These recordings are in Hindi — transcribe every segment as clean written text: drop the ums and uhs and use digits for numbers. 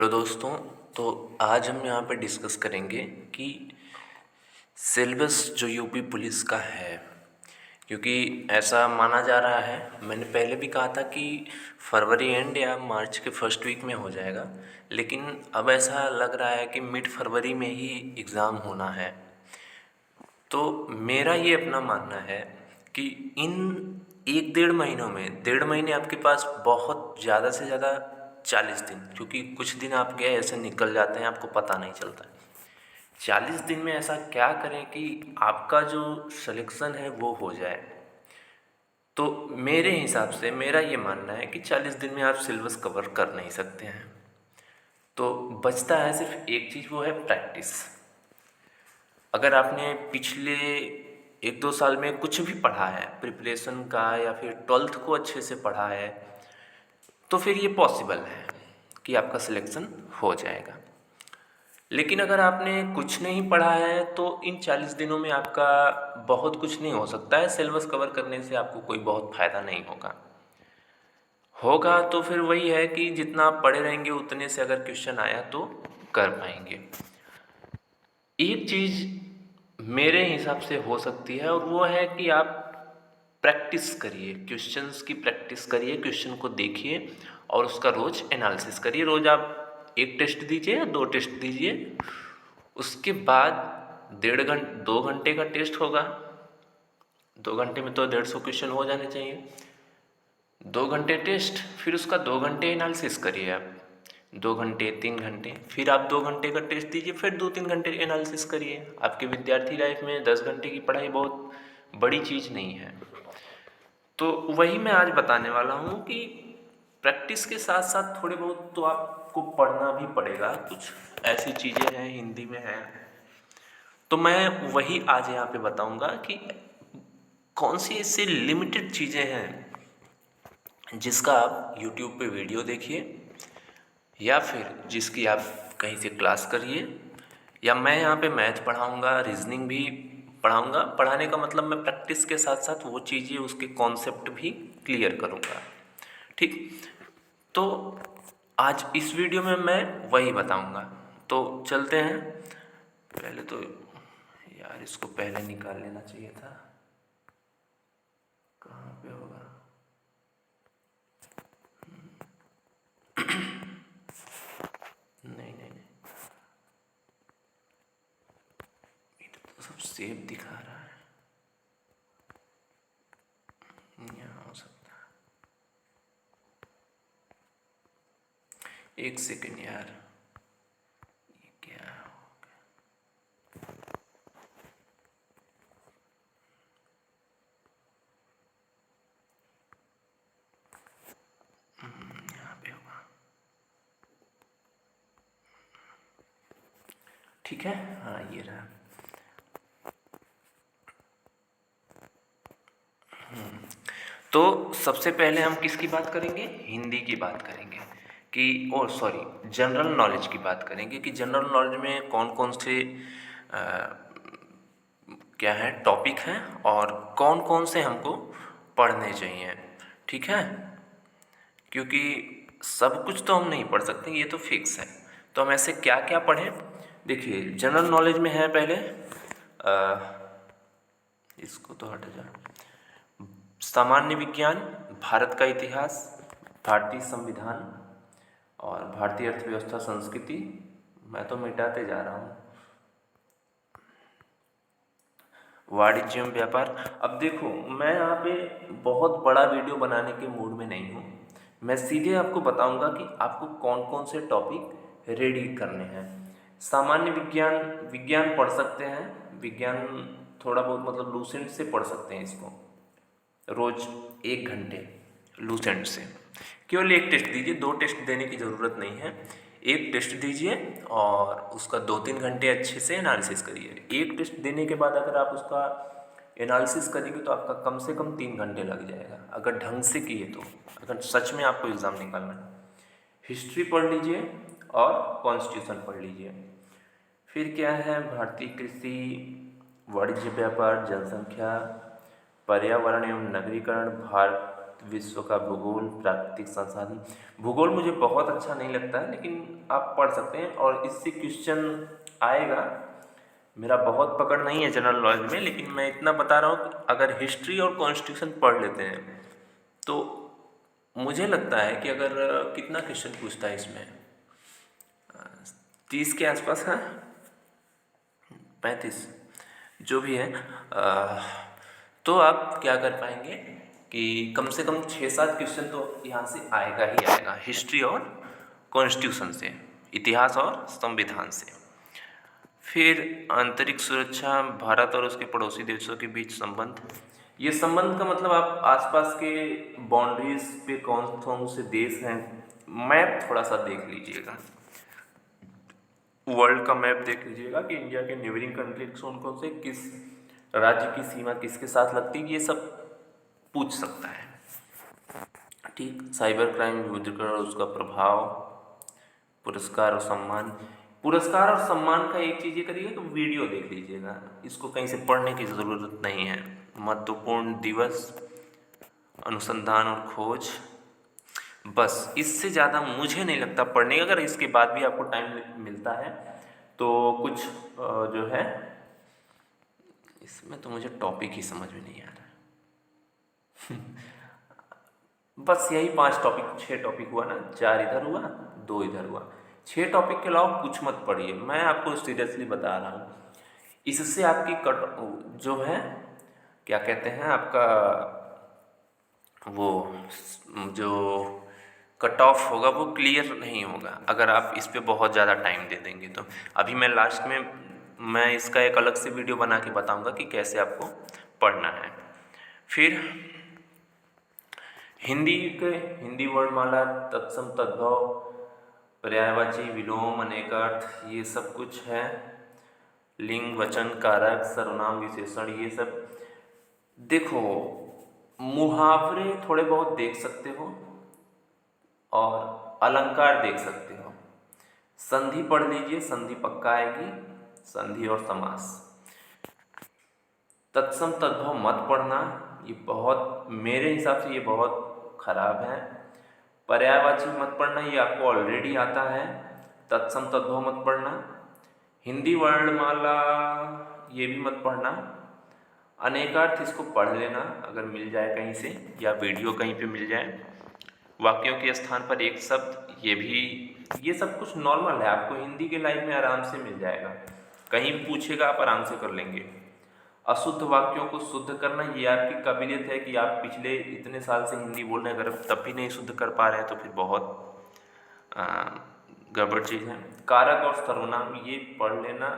तो दोस्तों, तो आज हम यहाँ पे डिस्कस करेंगे कि सिलेबस जो यूपी पुलिस का है, क्योंकि ऐसा माना जा रहा है, मैंने पहले भी कहा था कि फरवरी एंड या मार्च के फर्स्ट वीक में हो जाएगा, लेकिन अब ऐसा लग रहा है कि मिड फरवरी में ही एग्ज़ाम होना है। तो मेरा ये अपना मानना है कि इन 1 डेढ़ महीनों में, 1.5 महीने आपके पास बहुत ज़्यादा से ज़्यादा 40 दिन, क्योंकि कुछ दिन आपके ऐसे निकल जाते हैं आपको पता नहीं चलता है। 40 दिन में ऐसा क्या करें कि आपका जो सिलेक्शन है वो हो जाए। तो मेरे हिसाब से मेरा ये मानना है कि 40 दिन में आप सिलेबस कवर कर नहीं सकते हैं। तो बचता है सिर्फ एक चीज़, वो है प्रैक्टिस। अगर आपने पिछले 1-2 साल में कुछ भी पढ़ा है प्रिपरेशन का, या फिर 12th को अच्छे से पढ़ा है, तो फिर ये पॉसिबल है कि आपका सिलेक्शन हो जाएगा। लेकिन अगर आपने कुछ नहीं पढ़ा है तो इन 40 दिनों में आपका बहुत कुछ नहीं हो सकता है। सिलेबस कवर करने से आपको कोई बहुत फ़ायदा नहीं होगा तो फिर वही है कि जितना आप पढ़े रहेंगे उतने से अगर क्वेश्चन आया तो कर पाएंगे। एक चीज़ मेरे हिसाब से हो सकती है, और वो है कि आप प्रैक्टिस करिए, क्वेश्चंस की प्रैक्टिस करिए, क्वेश्चन को देखिए और उसका रोज़ एनालिसिस करिए। रोज़ आप 1 टेस्ट दीजिए या 2 टेस्ट दीजिए, उसके बाद 2 घंटे का टेस्ट होगा। 2 घंटे में तो 150 क्वेश्चन हो जाने चाहिए। 2 घंटे टेस्ट, फिर उसका 2 घंटे एनालिसिस करिए आप। 2 घंटे, 3 घंटे, फिर आप 2 घंटे का टेस्ट दीजिए, फिर 2-3 घंटे एनालिसिस करिए। आपके विद्यार्थी लाइफ में 10 घंटे की पढ़ाई बहुत बड़ी चीज़ नहीं है। तो वही मैं आज बताने वाला हूँ कि प्रैक्टिस के साथ साथ थोड़े बहुत तो आपको पढ़ना भी पड़ेगा। कुछ ऐसी चीज़ें हैं, हिंदी में हैं, तो मैं वही आज यहाँ पे बताऊँगा कि कौन सी ऐसी लिमिटेड चीज़ें हैं जिसका आप यूट्यूब पे वीडियो देखिए, या फिर जिसकी आप कहीं से क्लास करिए, या मैं यहाँ पे मैथ पढ़ाऊँगा, रीजनिंग भी पढ़ाऊँगा। पढ़ाने का मतलब मैं प्रैक्टिस के साथ साथ वो चीज़ें, उसके कॉन्सेप्ट भी क्लियर करूँगा। ठीक, तो आज इस वीडियो में मैं वही बताऊँगा। तो चलते हैं। पहले तो यार इसको पहले निकाल लेना चाहिए था, कहाँ पे होगा। नहीं नहीं नहीं, इधर तो सब सेव दिखा रहा है, यहाँ हो सकता है। 1 सेकेंड यार, ये क्या हो गया, यहाँ पे होगा। ठीक है, हाँ ये रहा। तो सबसे पहले हम किसकी बात करेंगे? हिंदी की बात करेंगे कि जनरल नॉलेज की बात करेंगे कि जनरल नॉलेज में कौन कौन से क्या है टॉपिक हैं और कौन कौन से हमको पढ़ने चाहिए। ठीक है, क्योंकि सब कुछ तो हम नहीं पढ़ सकते, ये तो फिक्स है। तो हम ऐसे क्या क्या पढ़ें? देखिए, जनरल नॉलेज में है पहले इसको तो हट जा, सामान्य विज्ञान, भारत का इतिहास, भारतीय संविधान और भारतीय अर्थव्यवस्था संस्कृति। मैं तो मिटाते जा रहा हूँ। वाणिज्य एवं व्यापार। अब देखो, मैं यहाँ पे बहुत बड़ा वीडियो बनाने के मूड में नहीं हूँ। मैं सीधे आपको बताऊँगा कि आपको कौन कौन से टॉपिक रेडी करने हैं। सामान्य विज्ञान, विज्ञान पढ़ सकते हैं, विज्ञान थोड़ा बहुत मतलब लूसेंट से पढ़ सकते हैं इसको, रोज़ 1 घंटे लूसेंट से। केवल 1 टेस्ट दीजिए, 2 टेस्ट देने की ज़रूरत नहीं है। 1 टेस्ट दीजिए और उसका 2-3 घंटे अच्छे से एनालिसिस करिए। 1 टेस्ट देने के बाद अगर आप उसका एनालिसिस करेंगे तो आपका कम से कम 3 घंटे लग जाएगा, अगर ढंग से किए तो, अगर सच में आपको एग्ज़ाम निकालना है। हिस्ट्री पढ़ लीजिए और कॉन्स्टिट्यूशन पढ़ लीजिए। फिर क्या है, भारतीय कृषि, वाणिज्य व्यापार, जनसंख्या, पर्यावरण एवं नगरीकरण, विश्व का भूगोल, प्राकृतिक संसाधन। भूगोल मुझे बहुत अच्छा नहीं लगता है, लेकिन आप पढ़ सकते हैं और इससे क्वेश्चन आएगा। मेरा बहुत पकड़ नहीं है जनरल नॉलेज में, लेकिन मैं इतना बता रहा हूँ कि अगर हिस्ट्री और कॉन्स्टिट्यूशन पढ़ लेते हैं तो मुझे लगता है कि अगर कितना क्वेश्चन पूछता है इसमें, 30 के आसपास है, 35 जो भी है। तो आप क्या कर पाएंगे कि कम से कम 6-7 क्वेश्चन तो यहाँ से आएगा ही आएगा, हिस्ट्री और कॉन्स्टिट्यूशन से, इतिहास और संविधान से। फिर आंतरिक सुरक्षा, भारत और उसके पड़ोसी देशों के बीच संबंध। ये संबंध का मतलब आप आसपास के बाउंड्रीज पे कौन कौन से देश हैं, मैप थोड़ा सा देख लीजिएगा, वर्ल्ड का मैप देख लीजिएगा कि इंडिया के नेबरिंग कंट्री कौन कौन से, किस राज्य की सीमा किसके साथ लगती है, ये सब पूछ सकता है। ठीक, साइबर क्राइम, विमुद्रीकरण और उसका प्रभाव, पुरस्कार और सम्मान। पुरस्कार और सम्मान का एक चीज़ ये करिएगा कि वीडियो देख लीजिएगा, इसको कहीं से पढ़ने की ज़रूरत नहीं है। महत्वपूर्ण दिवस, अनुसंधान और खोज, बस इससे ज़्यादा मुझे नहीं लगता पढ़ने का। अगर इसके बाद भी आपको टाइम मिलता है तो कुछ जो है इसमें, तो मुझे टॉपिक ही समझ में नहीं आ रहा बस यही 5 टॉपिक, 6 टॉपिक हुआ ना, 4 इधर हुआ, 2 इधर हुआ। 6 टॉपिक के अलावा कुछ मत पढ़िए, मैं आपको सीरियसली बता रहा हूँ। इससे आपकी जो है क्या कहते हैं, आपका वो जो कट ऑफ होगा वो क्लियर नहीं होगा अगर आप इस पे बहुत ज़्यादा टाइम दे देंगे। तो अभी मैं लास्ट में मैं इसका एक अलग से वीडियो बना के बताऊंगा कि कैसे आपको पढ़ना है। फिर हिंदी वर्णमाला, तत्सम तद्भव, पर्यायवाची, विलोम, अनेकार्थ, ये सब कुछ है। लिंग, वचन, कारक, सर्वनाम, विशेषण, ये सब देखो। मुहावरे थोड़े बहुत देख सकते हो और अलंकार देख सकते हो। संधि पढ़ लीजिए, संधि पक्का आएगी, संधि और समास। तत्सम तद्भव मत पढ़ना, ये बहुत, मेरे हिसाब से ये बहुत खराब है। पर्यायवाची मत पढ़ना, ये आपको ऑलरेडी आता है। तत्सम तद्भव मत पढ़ना। हिंदी वर्णमाला ये भी मत पढ़ना। अनेकार्थ इसको पढ़ लेना अगर मिल जाए कहीं से, या वीडियो कहीं पे मिल जाए। वाक्यों के स्थान पर एक शब्द, ये भी, ये सब कुछ नॉर्मल है, आपको हिंदी के लाइफ में आराम से मिल जाएगा, कहीं पूछेगा आप आराम से कर लेंगे। अशुद्ध वाक्यों को शुद्ध करना, ये आपकी काबिलियत है कि आप पिछले इतने साल से हिंदी बोल रहे हैं, अगर तब भी नहीं शुद्ध कर पा रहे हैं तो फिर बहुत गड़बड़ चीज़ है। कारक और सर्वनाम ये पढ़ लेना,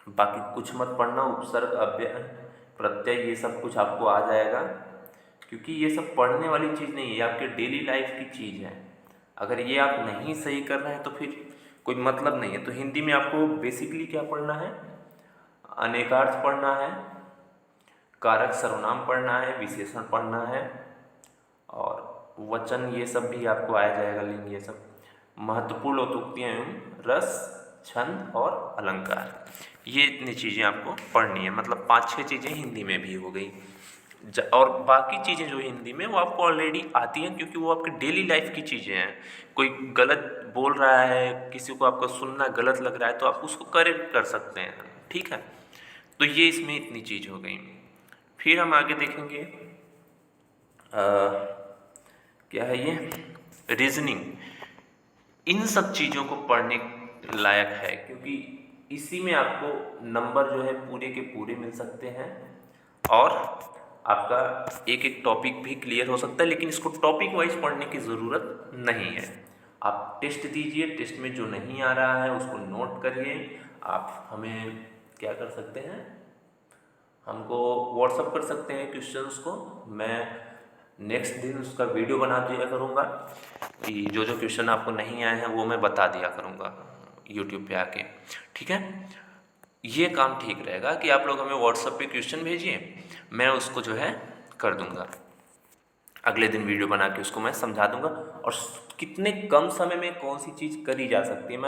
बाकी कुछ मत पढ़ना। उपसर्ग, अव्यय, प्रत्यय, ये सब कुछ आपको आ जाएगा, क्योंकि ये सब पढ़ने वाली चीज़ नहीं है, ये आपके डेली लाइफ की चीज़ है। अगर ये आप नहीं सही कर रहे हैं तो फिर कोई मतलब नहीं है। तो हिंदी में आपको बेसिकली क्या पढ़ना है, अनेकार्थ पढ़ना है, कारक सर्वनाम पढ़ना है, विशेषण पढ़ना है, और वचन ये सब भी आपको आ जाएगा, लिंग, ये सब। महत्वपूर्ण उत्पत्तियां एवं रस, छंद और अलंकार, ये इतनी चीज़ें आपको पढ़नी है। मतलब 5-6 चीज़ें हिंदी में भी हो गई, और बाकी चीज़ें जो हिंदी में वो आपको ऑलरेडी आती हैं, क्योंकि वो आपकी डेली लाइफ की चीज़ें हैं। कोई गलत बोल रहा है, किसी को आपका सुनना गलत लग रहा है, तो आप उसको करेक्ट कर सकते हैं, ठीक है। तो ये इसमें इतनी चीज़ हो गई। फिर हम आगे देखेंगे क्या है ये, रीजनिंग। इन सब चीज़ों को पढ़ने लायक है, क्योंकि इसी में आपको नंबर जो है पूरे के पूरे मिल सकते हैं, और आपका एक एक टॉपिक भी क्लियर हो सकता है। लेकिन इसको टॉपिक वाइज पढ़ने की ज़रूरत नहीं है। आप टेस्ट दीजिए, टेस्ट में जो नहीं आ रहा है उसको नोट करिए। आप हमें क्या कर सकते हैं, हमको व्हाट्सअप कर सकते हैं क्वेश्चंस को, मैं नेक्स्ट दिन उसका वीडियो बना दिया करूँगा कि जो जो क्वेश्चन आपको नहीं आए हैं वो मैं बता दिया करूँगा यूट्यूब पे आके, ठीक है। ये काम ठीक रहेगा कि आप लोग हमें व्हाट्सएप पे क्वेश्चन भेजिए, मैं उसको जो है कर दूँगा, अगले दिन वीडियो बना के उसको मैं समझा दूँगा, और कितने कम समय में कौन सी चीज़ करी जा सकती है।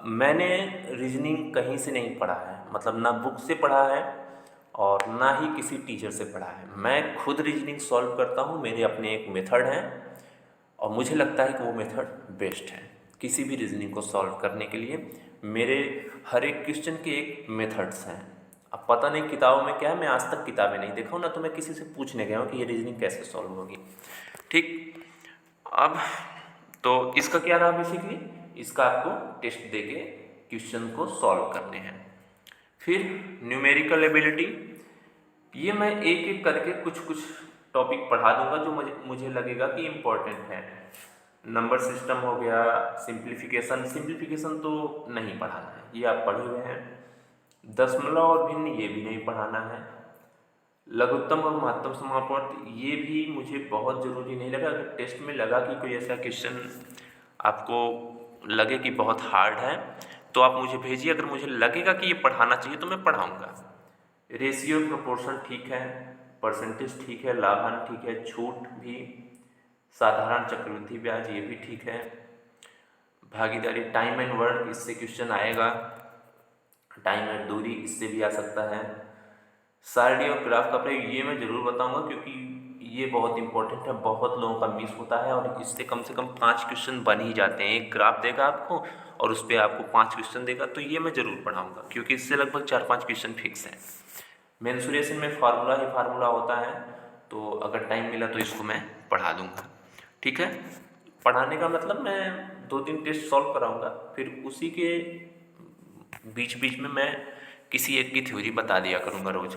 मैंने रीजनिंग कहीं से नहीं पढ़ा है, मतलब ना बुक से पढ़ा है और ना ही किसी टीचर से पढ़ा है। मैं खुद रीजनिंग सॉल्व करता हूँ, मेरे अपने एक मेथड हैं और मुझे लगता है कि वो मेथड बेस्ट है किसी भी रीजनिंग को सॉल्व करने के लिए। मेरे हर एक क्वेश्चन के एक मेथड्स हैं। अब पता नहीं किताबों में क्या है, मैं आज तक किताबें नहीं देखा हूँ ना, तो मैं किसी से पूछने गया हूँ कि ये रीजनिंग कैसे सॉल्व होगी। ठीक, अब तो इसका क्या रहा बेसिकली, इसका आपको टेस्ट देके क्वेश्चन को सॉल्व करने हैं। फिर न्यूमेरिकल एबिलिटी, ये मैं एक एक करके कुछ कुछ टॉपिक पढ़ा दूंगा जो मुझे लगेगा कि इम्पोर्टेंट है। नंबर सिस्टम हो गया, सिंप्लीफिकेशन तो नहीं पढ़ाना है, ये आप पढ़े हुए हैं। दशमलव और भिन्न, ये भी नहीं पढ़ाना है। लघुत्तम और महत्तम समापवर्त, ये भी मुझे बहुत ज़रूरी नहीं लगा। अगर टेस्ट में लगा कि कोई ऐसा क्वेश्चन आपको लगे कि बहुत हार्ड है तो आप मुझे भेजिए, अगर मुझे लगेगा कि ये पढ़ाना चाहिए तो मैं पढ़ाऊँगा। रेशियो प्रोपोर्शन ठीक है, परसेंटेज ठीक है, लाभांश ठीक है, छूट भी, साधारण चक्रवृद्धि ब्याज ये भी ठीक है। भागीदारी, टाइम एंड वर्क, इससे क्वेश्चन आएगा। टाइम एंड दूरी, इससे भी आ सकता है। सारणी और ग्राफ का प्रयोग, ये मैं ज़रूर बताऊंगा क्योंकि ये बहुत इंपॉर्टेंट है, बहुत लोगों का मिस होता है और इससे कम से कम 5 क्वेश्चन बन ही जाते हैं। एक ग्राफ देगा आपको और उस पर आपको 5 क्वेश्चन देगा, तो ये मैं ज़रूर पढ़ाऊँगा क्योंकि इससे लगभग 4-5 क्वेश्चन फिक्स हैं। मेंसुरेशन में फार्मूला ही फार्मूला होता है, तो अगर टाइम मिला तो इसको मैं पढ़ा दूँगा। ठीक है, पढ़ाने का मतलब मैं 2-3 टेस्ट सॉल्व कराऊँगा, फिर उसी के बीच बीच में मैं किसी एक की थ्योरी बता दिया करूँगा रोज़।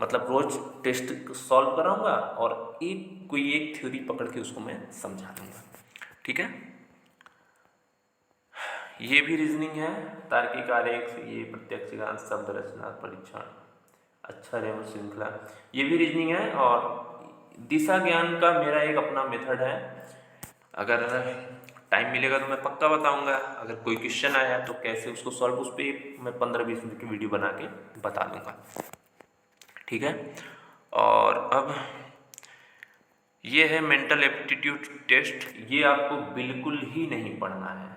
मतलब रोज़ टेस्ट सॉल्व कराऊँगा और कोई एक थ्योरी पकड़ के उसको मैं समझा दूँगा। ठीक है, ये भी रीजनिंग है। तार्किक आरेख, ये प्रत्यक्ष ज्ञान, शब्द रचना, परीक्षण, अक्षर एवं श्रृंखला, ये भी रीजनिंग है। और दिशा ज्ञान का मेरा एक अपना मेथड है, अगर टाइम मिलेगा तो मैं पक्का बताऊंगा। अगर कोई क्वेश्चन आया तो कैसे उसको सॉल्व, उस पर मैं 15-20 मिनट की वीडियो बना के बता दूंगा। ठीक है, और अब ये है मेंटल एप्टीट्यूड टेस्ट, ये आपको बिल्कुल ही नहीं पढ़ना है।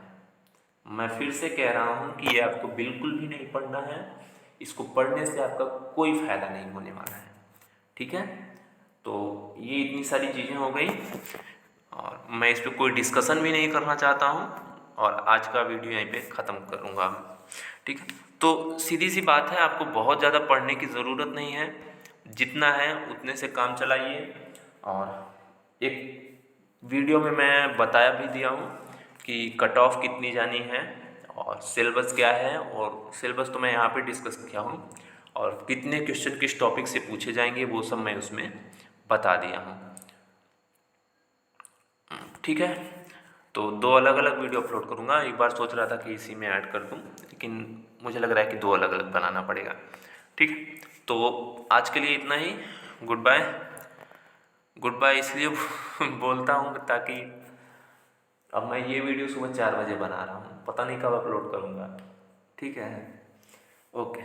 मैं फिर से कह रहा हूँ कि ये आपको बिल्कुल भी नहीं पढ़ना है, इसको पढ़ने से आपका कोई फ़ायदा नहीं होने वाला है। ठीक है, तो ये इतनी सारी चीज़ें हो गई और मैं इस पर कोई डिस्कशन भी नहीं करना चाहता हूँ और आज का वीडियो यहीं पे ख़त्म करूँगा। ठीक है, तो सीधी सी बात है, आपको बहुत ज़्यादा पढ़ने की ज़रूरत नहीं है, जितना है उतने से काम चलाइए। और एक वीडियो में मैं बताया भी दिया हूँ कि कट ऑफ कितनी जानी है और सिलेबस क्या है, और सिलेबस तो मैं यहाँ पे डिस्कस किया हूँ, और कितने क्वेश्चन किस टॉपिक से पूछे जाएंगे वो सब मैं उसमें बता दिया हूँ। ठीक है, तो 2 अलग अलग वीडियो अपलोड करूँगा। एक बार सोच रहा था कि इसी में ऐड कर दूँ, लेकिन मुझे लग रहा है कि 2 अलग अलग बनाना पड़ेगा। ठीक है, तो आज के लिए इतना ही। Good bye. गुड बाय इसलिए बोलता हूँ ताकि अब मैं ये वीडियो सुबह 4 बजे बना रहा हूँ, पता नहीं कब अपलोड करूँगा। ठीक है, ओके।